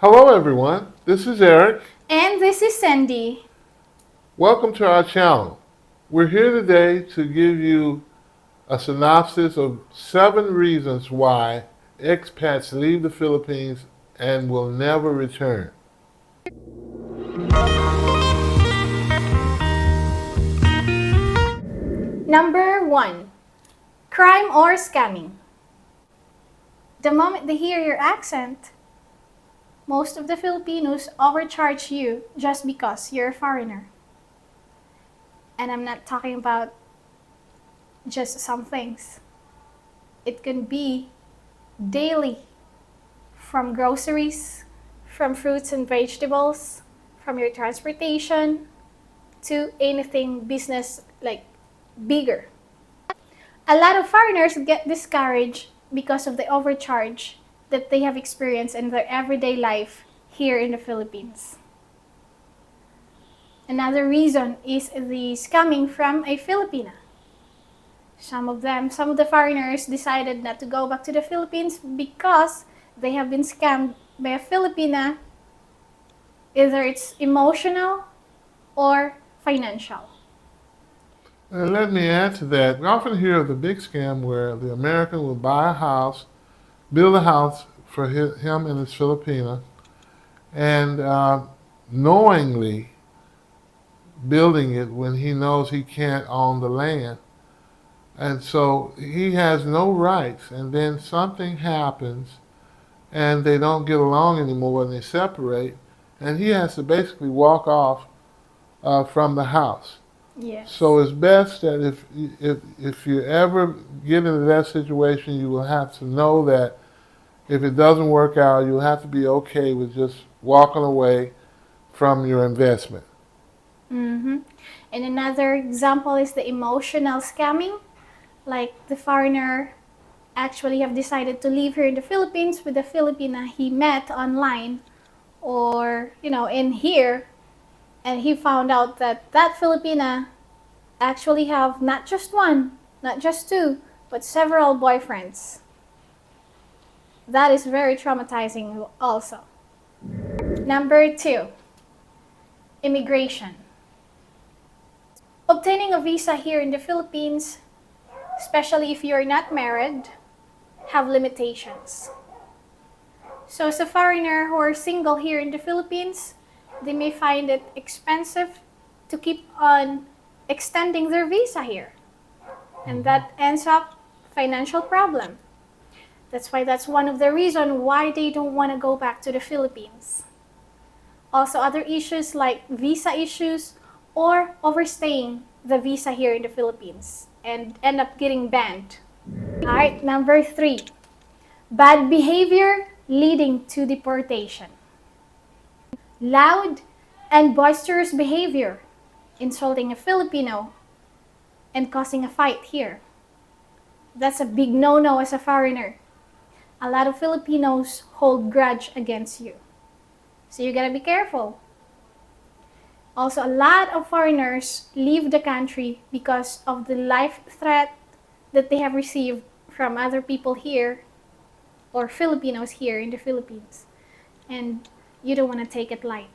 Hello everyone, this is Eric. And this is Sandy. Welcome to our channel. We're here today to give you a synopsis of 7 reasons why expats leave the Philippines and will never return. Number 1. Crime or scamming. The moment they hear your accent, most of the Filipinos overcharge you just because you're a foreigner. And I'm not talking about just some things. It can be daily, from groceries, from fruits and vegetables, from your transportation, to anything business like bigger. A lot of foreigners get discouraged because of the overcharge that they have experienced in their everyday life here in the Philippines. Another reason is the scamming from a Filipina. Some of the foreigners decided not to go back to the Philippines because they have been scammed by a Filipina, either it's emotional or financial. And let me add to that, we often hear of the big scam where the American will buy a house, build a house for him and his Filipina, and knowingly building it when he knows he can't own the land. And so he has no rights, and then something happens and they don't get along anymore when they separate, and he has to basically walk off from the house. Yes. So it's best that if you ever get into that situation, you will have to know that if it doesn't work out, you'll have to be okay with just walking away from your investment. Mm-hmm. And another example is the emotional scamming. Like the foreigner actually have decided to live here in the Philippines with a Filipina he met online or, in here. And he found out that that Filipina actually have not just one, not just two, but several boyfriends. That is very traumatizing also. Number 2, immigration. Obtaining a visa here in the Philippines, especially if you're not married, have limitations. So as a foreigner who are single here in the Philippines, they may find it expensive to keep on extending their visa here. And that ends up financial problem. That's one of the reasons why they don't want to go back to the Philippines. Also other issues like visa issues or overstaying the visa here in the Philippines and end up getting banned. Alright, number 3, bad behavior leading to deportation. Loud and boisterous behavior, insulting a Filipino and causing a fight here. That's a big no-no as a foreigner. A lot of Filipinos hold grudge against you. So you gotta be careful. Also, a lot of foreigners leave the country because of the life threat that they have received from other people here or Filipinos here in the Philippines. And you don't want to take it light.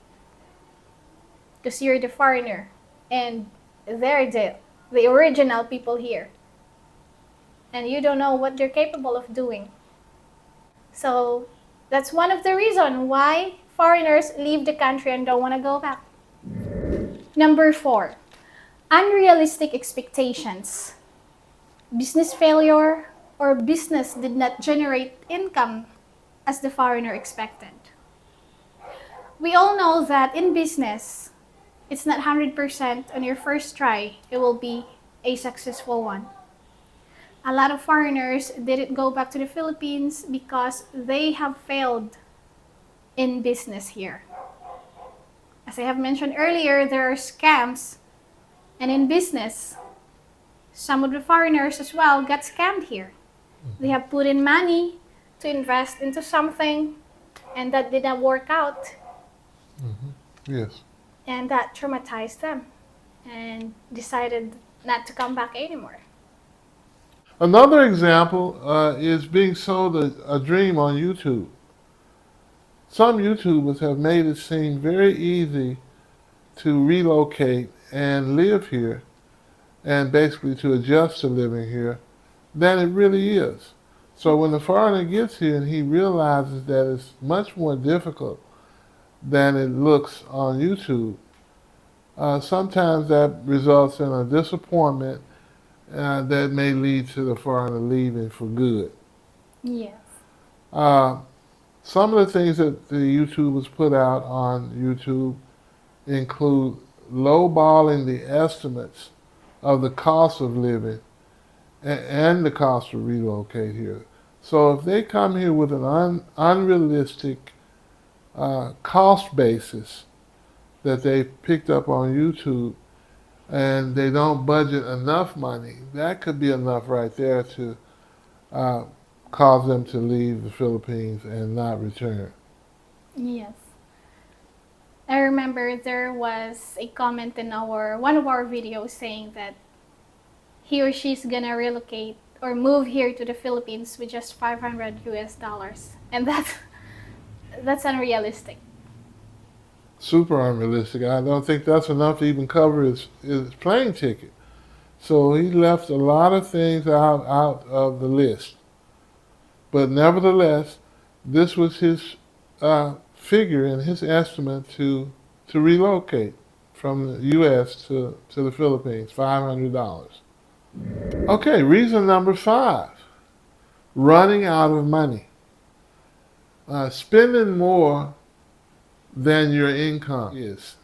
Because you're the foreigner and they're the original people here. And you don't know what they're capable of doing. So that's one of the reasons why foreigners leave the country and don't want to go back. Number 4, unrealistic expectations. Business failure or business did not generate income as the foreigner expected. We all know that in business, it's not 100% on your first try, it will be a successful one. A lot of foreigners didn't go back to the Philippines because they have failed in business here. As I have mentioned earlier, there are scams, and in business, some of the foreigners as well got scammed here. They have put in money to invest into something, and that did not work out. Yes. And that traumatized them and decided not to come back anymore. Another example is being sold a dream on YouTube. some YouTubers have made it seem very easy to relocate and live here and basically to adjust to living here than it really is. So when the foreigner gets here and he realizes that it's much more difficult than it looks on YouTube, sometimes that results in a disappointment that may lead to the foreigner leaving for good. Yes. Uh, some of the things that the YouTubers put out on YouTube include lowballing the estimates of the cost of living and the cost to relocate here. So if they come here with an unrealistic cost basis that they picked up on YouTube and they don't budget enough money, that could be enough right there to uh, cause them to leave the Philippines and not return. Yes. I remember there was a comment in our one of our videos saying that he or she's gonna relocate or move here to the Philippines with just 500 US dollars. And that's unrealistic. Super unrealistic. I don't think that's enough to even cover his plane ticket. So he left a lot of things out of the list. But nevertheless, this was his figure and his estimate to relocate from the U.S. to the Philippines, $500. Okay, reason number 5, running out of money. Spending more than your income is.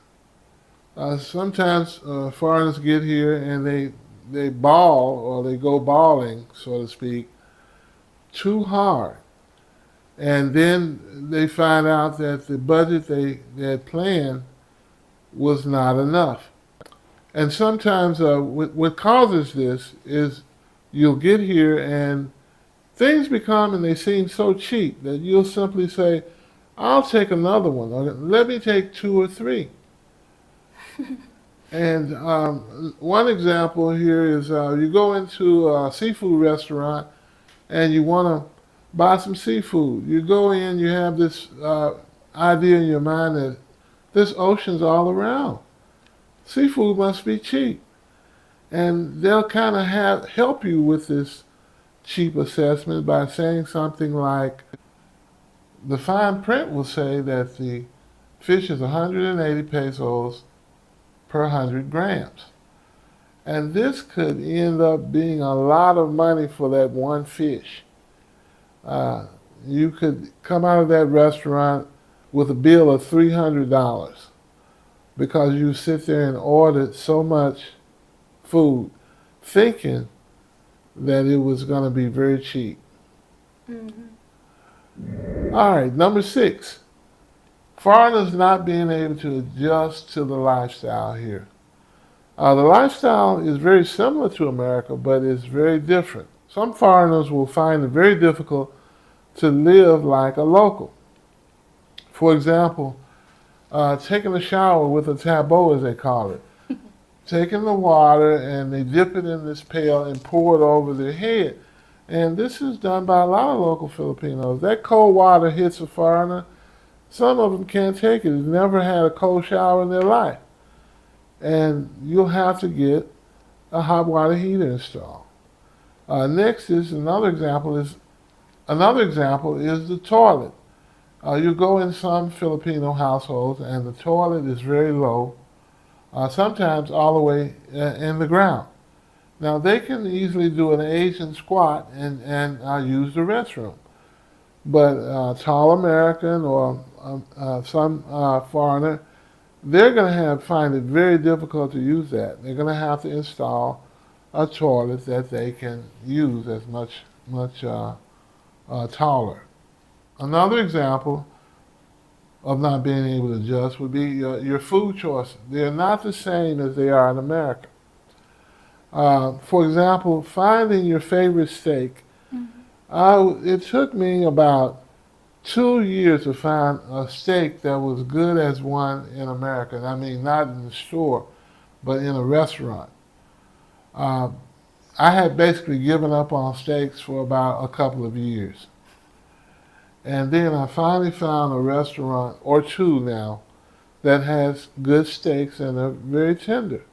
Sometimes foreigners get here and they ball or they go balling, so to speak, too hard. And then they find out that the budget they had planned was not enough. And sometimes what causes this is you'll get here and things become and they seem so cheap that you'll simply say, I'll take another one, or let me take 2 or 3. And one example here is you go into a seafood restaurant and you want to buy some seafood. You go in, you have this idea in your mind that this ocean's all around. Seafood must be cheap. And they'll kind of help you with this cheap assessment by saying something like, the fine print will say that the fish is 180 pesos per 100 grams. And this could end up being a lot of money for that one fish. You could come out of that restaurant with a bill of $300 because you sit there and ordered so much food thinking that it was going to be very cheap. Mm-hmm. All right, number 6, foreigners not being able to adjust to the lifestyle here. The lifestyle is very similar to America, but it's very different. Some foreigners will find it very difficult to live like a local. For example, taking a shower with a tableau, as they call it. Taking the water and they dip it in this pail and pour it over their head. And this is done by a lot of local Filipinos. That cold water hits a foreigner. Some of them can't take it. They've never had a cold shower in their life. And you'll have to get a hot water heater installed. Next is another example is the toilet. You go in some Filipino households and the toilet is very low, sometimes all the way in the ground. Now they can easily do an Asian squat and use the restroom. But tall American or some foreigner, they're going to find it very difficult to use that. They're going to have to install a toilet that they can use as much taller. Another example of not being able to adjust would be your food choices. They're not the same as they are in America. For example, finding your favorite steak. It took me about 2 years to find a steak that was good as one in America. I mean, not in the store, but in a restaurant. I had basically given up on steaks for about a couple of years. And then I finally found a restaurant or two now that has good steaks and are very tender.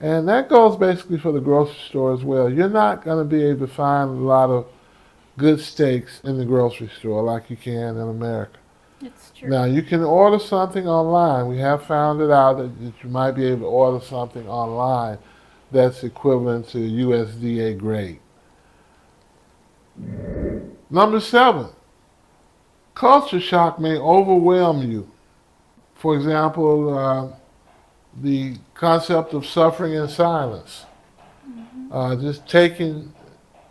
And that goes basically for the grocery store as well. You're not going to be able to find a lot of good steaks in the grocery store like you can in America. It's true. Now, you can order something online. We have found it out that you might be able to order something online that's equivalent to USDA grade. Number 7, culture shock may overwhelm you. For example, the concept of suffering in silence. Just taking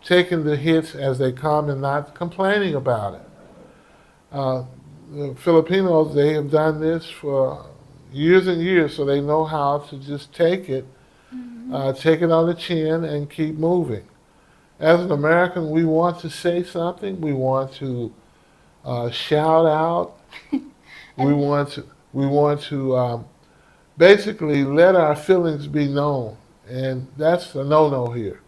the hits as they come and not complaining about it. The Filipinos, they have done this for years and years, so they know how to just take it on the chin and keep moving. As an American, we want to say something. We want to shout out. We want to basically let our feelings be known, and that's a no-no here.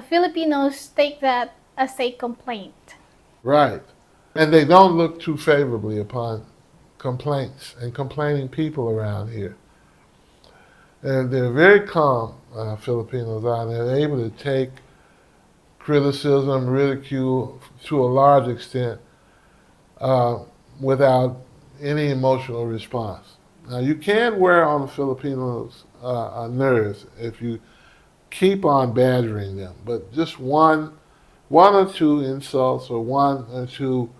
Filipinos take that as a complaint. Right. And they don't look too favorably upon complaints and complaining people around here. And they're very calm, Filipinos are. They're able to take criticism, ridicule to a large extent without any emotional response. Now, you can wear on the Filipinos' nerves if you keep on badgering them, but just one or two insults or one or two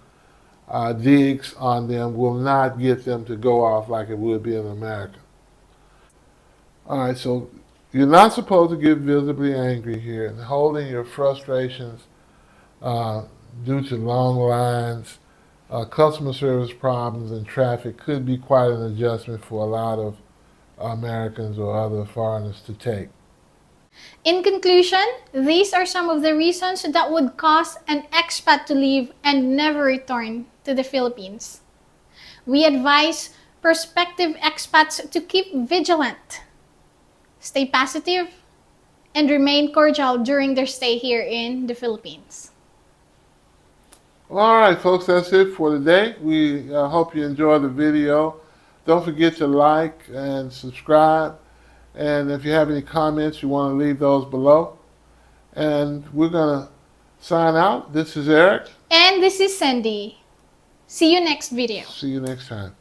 digs on them will not get them to go off like it would be in America. All right, so you're not supposed to get visibly angry here, and holding your frustrations due to long lines, customer service problems, and traffic could be quite an adjustment for a lot of Americans or other foreigners to take. In conclusion, these are some of the reasons that would cause an expat to leave and never return to the Philippines. We advise prospective expats to keep vigilant, stay positive, and remain cordial during their stay here in the Philippines. All right, folks, that's it for today. We hope you enjoyed the video. Don't forget to like and subscribe. And if you have any comments, you want to leave those below. And we're going to sign out. This is Eric. And this is Sandy. See you next video. See you next time.